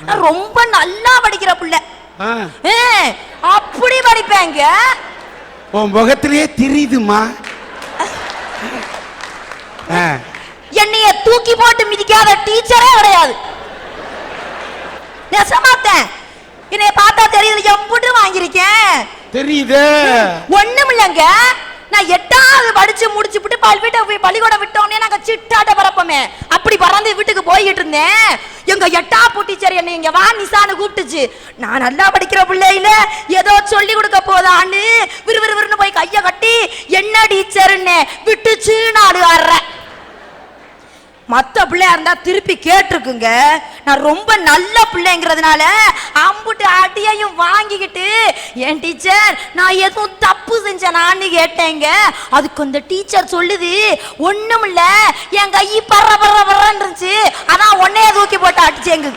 நான் ரொம்ப நல்லா படிக்கிற புள்ள. அப்படி படிப்பேங்க. உன் முகத்திலேயே தெரியுதுமா. என்னைய தூக்கி போட்டு மிதிக்காத டீச்சரே கிடையாது. நெசமாத்தேன். என்னைய பார்த்தா தெரியுது, எம்புட்டு வாங்கியிருக்கேன். தெரியுது. ஒண்ணும் இல்லைங்க, நான் 8வது படிச்சு முடிச்சுட்டு பள்ளிக்கூடம் விட்டோன்னே நாங்க சிட்டாட்ட பறப்போமே, அப்படி பறந்து வீட்டுக்கு போய்கிட்டு இருந்தேன். எங்க 8ஆம் டீச்சர் என்னை இங்க வா நிசான்னு கூப்பிட்டுச்சு. நான் நல்லா படிக்கிற பிள்ளையில ஏதோ சொல்லி கொடுக்க போதான்னு விறுவிறுன்னு போய் கைய கட்டி என்ன டீச்சர்ன்னு விட்டுச்சு. நாடு ஆடுறேன். மற்ற பிள்ளையா இருந்தா திருப்பி கேட்டிருக்குங்க. நான் ரொம்ப நல்ல பிள்ளைங்கிறதுனால அம்புட்டு அடியையும் வாங்கிக்கிட்டு, என் டீச்சர் நான் எதுவும் தப்பு செஞ்சேனான்னு கேட்டேங்க. அதுக்கு அந்த டீச்சர் சொல்லுது, ஒண்ணும் இல்ல, என் கை பர்ற பர்ற பர்றன்னு இருந்துச்சு, அதான் உன்னைய தூக்கி போட்டு அடிச்சேங்க.